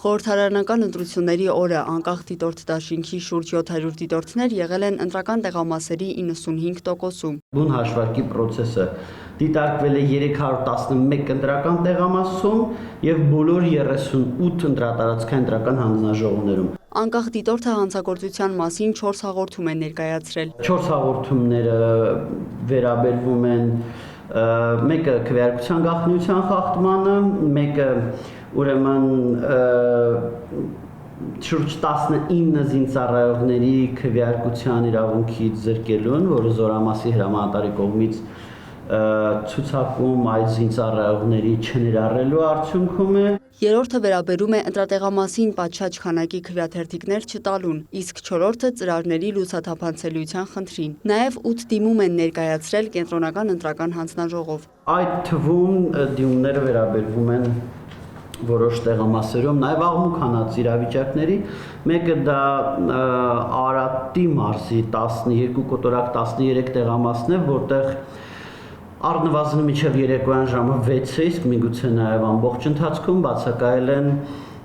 Խորհրդարանական ընտրությունների օրը անկախ դիտորդ դաշինքի շուրջ 700 դիտորդներ եղել են ընտրական տեղամասերի 95%-ում։ Բուն հաշվարկի պրոցեսը դիտարկվել է 311 ընտրական տեղամասում եւ բոլոր 38 ընտրատարածքային ընտրական հանձնաժողովներում։ Անկախ դիտորդը հանցագործության մասին 4 հաղորդում է ներկայացրել։ 4 հաղորդումները վերաբերվում են մեկը քվեարկության գաղտնիության խախտմանը, մեկը ուրեմն շուրջ 19 զինծառայողների քվեարկության իրավունքից զրկելուն, որը Զորամասի հրամանատարի կողմից ցուցակում այդ զինծառայողների չներառելու արդյունքում է։ Երրորդը վերաբերում է ընտրատեղամասին պատշաճ քանակի քվեաթերթիկներ չտալուն, իսկ չորրորդը ծրարների լուսաթափանցելիության խնդրին։ Նաև 8 դիմում են ներկայացրել կենտրոնական ընտրական հանձնաժողով։ Այդ թվում դիմումները վերաբերվում են որոշ տեղամասերում նաև աղմուկ հանած իրավիճակների, մեկը դա Արարատի մարզի 12 կոտորակ 13 տեղամասն է, որտեղ առնվազն մինչև երեկոյան ժամը 6-ը, իսկ միգուցե նաև ամբողջ ընթացքում բացակայել են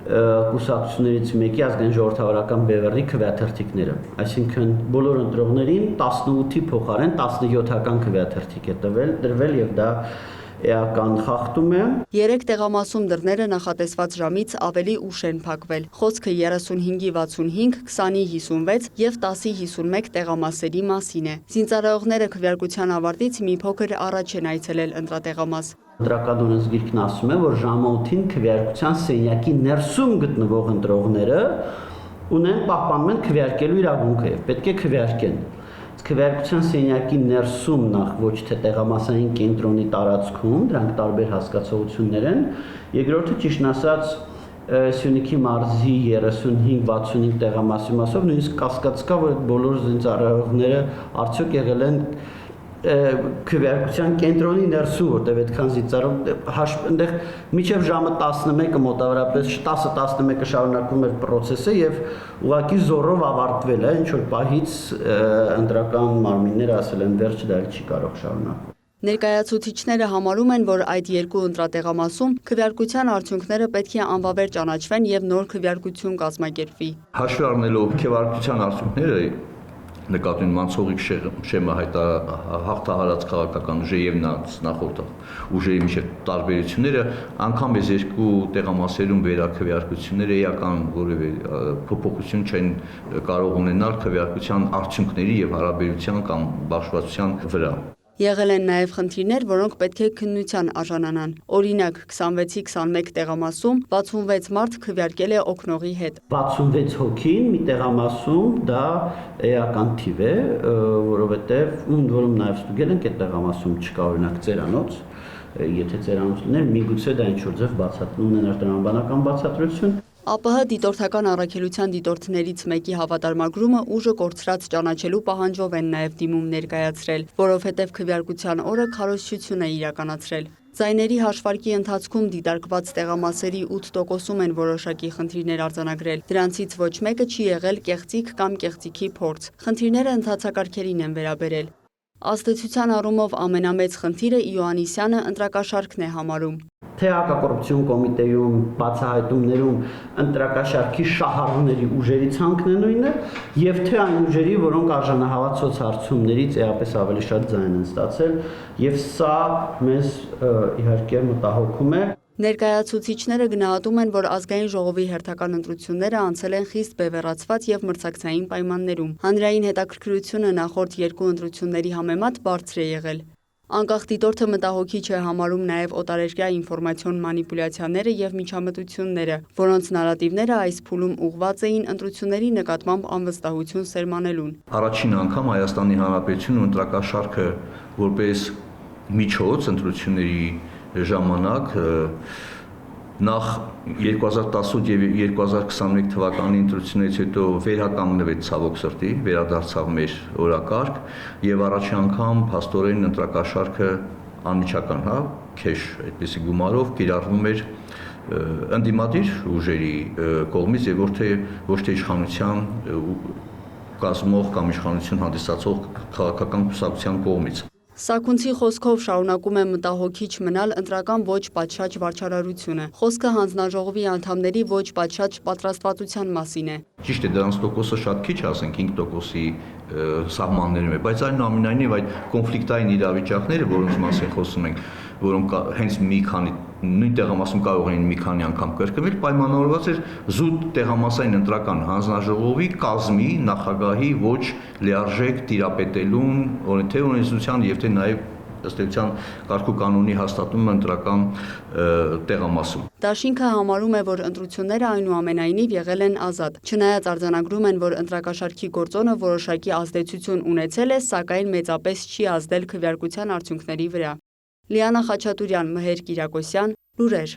կուսակցություններից մեկի ազգային ժողովրդավարական բևեռի քվեաթերթիկները, այսինքն բոլոր ընտրողներին 18-ի փոխարեն 17-ական քվեաթերթիկ է տրվել եւ դա էական խախտում է։ 3 տեղամասում դռները նախատեսված ժամից ավելի ուշ են փակվել։ Խոսքը 35-ի 65, 20-ի 56 եւ 10-ի 51 տեղամասերի մասին է։ Զինծառայողները քվեարկության ավարտից մի փոքր առաջ են այցելել ընտրատեղամաս։ Ընտրական օրենսգիրքն ասում է, որ ժամը 8-ին քվեարկության սենյակի ներսում գտնվող ընտրողները ունեն պահպանում են քվեարկելու իրավունքը եւ պետք է քվեարկեն։ Քվեարկության սենյակի ներսում նախ ոչ թե տեղամասային կենտրոնի տարածքում, դրանք տարբեր հասկացություններ են, երկրորդը ճիշտն ասած Սյունիքի մարզի 35-65 տեղամասի մասով նույնիսկ կասկած կա, որ այդ բոլոր զինծառայողները արդյոք եղել են քվեարկության կենտրոնի ներսում, որտեղ այդքան զինծառայող այնտեղ մինչև ժամը 11-ը մոտավորապես 10-11-ը շարունակվում էր process-ը եւ ուղղակի զորով ավարտվել է, ինչ որ պահից ընտրական մարմինները ասել են վերջ դա չի կարող շարունակվել։ Ներկայացուցիչները համարում են, որ այդ երկու ընտրատեղամասում քվեարկության արդյունքները պետք է անվավեր ճանաչվեն եւ նոր քվեարկություն կազմակերպվի։ Հաշվի առնելով քվեարկության արդյունքները նկատի ունեցողիկ շեմը հաղթահարած քաղաքական ուժի եւ նախորդ ուժերի միջև տարբերությունները անգամ այս երկու տեղամասերում վերաքվեարկությունները էական որևէ փոփոխություն չեն կարող ունենալ քվեարկության արդյունքների եւ հարաբերության կամ բաշխվածության վրա։ Եղել են նաև խնդիրներ, որոնք պետք է քննության արժանանան։ Օրինակ, 26-ի 21 տեղամասում 66 մարդ քվեարկել է օգնողի հետ։ 66 հոգին մի տեղամասում դա էական թիվ է, որովհետև որում նաև ստուգել ենք այդ տեղամասում չկա օրինակ ծերանոց, եթե ծերանոց լիներ, միգուցե դա ինչ-որ ձև ունենար տրամաբանական բացատրություն։ ԱՊՀ դիտորդական առաքելության դիտորդներից մեկի հավատարմագրումը ուժը կորցրած ճանաչելու պահանջով են նաև դիմում ներկայացրել, որովհետև քվեարկության օրը քարոզչություն է իրականացրել։ Ձայների հաշվարկի ընթացքում դիտարկված տեղամասերի 8%-ում են որոշակի խնդիրներ արձանագրել։ Դրանցից ոչ մեկը չի եղել կեղծիք կամ կեղծիքի փորձ։ Խնդիրները ընթացակարգերին են վերաբերել։ Ազդեցության առումով ամենամեծ խնդիրը Իոաննիսյանը ընտրակաշարքն է համարում։ Թե հակակոռուպցիոն կոմիտեում բացահայտումներում ընտրակաշարքի շահառուների ուժերի ցանկն է նույնը, եւ թե այն ուժերի, որոնք արժանահավատ սոցհարցումներից էապես ավելի շատ ձայն են ստացել, եւ սա մեզ իհարկե մտահոգում է։ Ներկայացուցիչները գնահատում են, որ ազգային ժողովի հերթական ընտրությունները անցել են խիստ բևեռացված եւ մրցակցային պայմաններում։ Հանրային հետաքրքրությունը նախորդ երկու ընտրությունների համեմատ բարձր է եղել։ Անկախ դիտորդը մտահոգիչ է համարում նաև օտարերկրյա ինֆորմացիոն մանիպուլյացիաները եւ միջամտությունները, որոնց նարատիվները այս փուլում ուղղված էին ընտրությունների նկատմամբ անվստահություն սերմանելուն։ Առաջին անգամ Հայաստանի Հանրապետությունում ընտրակաշարքը որպես միջոց ընտրությունների ժամանակ նախ 2018 եւ 2021 թվականի ընտրություններից հետո վերականգնվեց ցավոք սրտի, վերադարձավ մեր օրակարգ եւ առաջին անգամ փաստորեն ընտրակաշարքը անմիջական, քեշ այդպիսի գումարով կիրառվում էր ընդդիմադիր ուժերի կողմից եւ ոչ թե իշխանության կազմող կամ իշխանություն հանդիսացող քաղաքական կուսակցության կողմից։ Սաքունցի խոսքով շարունակում է մտահոգիչ մնալ ընտրական ոչ պատշաճ վարչարարությունը։ Խոսքը հանձնաժողովի անդամների ոչ պատշաճ պատրաստվածության մասին է։ Ճիշտ է, դրանց տոկոսը շատ քիչ, ասենք 5%-ի սահմաններում է, բայց այնուամենայնիվ այդ կոնֆլիկտային իրավիճակները, որոնց մասին խոսում ենք, որոնք հենց մի քանի նույն տեղամասում կարող էին մի քանի անգամ կրկնվել, պայմանավորված էր զուտ տեղամասային ընտրական հանձնաժողովի կազմի նախագահի ոչ լիարժեք տիրապետելուն, թե օրենսդրության եւ թե նաեւ ըստ էության կարգ ու կանոնի հաստատումը ընտրական տեղամասում։ Դաշինքը համարում է, որ ընտրությունները այնուամենայնիվ եղել են ազատ։ Չնայած արձանագրում են, որ ընտրակաշառքի գործոնը որոշակի ազդեցություն ունեցել է, սակայն մեծապես չի ազդել քվեարկության արդյունքների վրա։ Լիանա Խաչատուրյան, Մհեր Կիրակոսյան, լուրեր։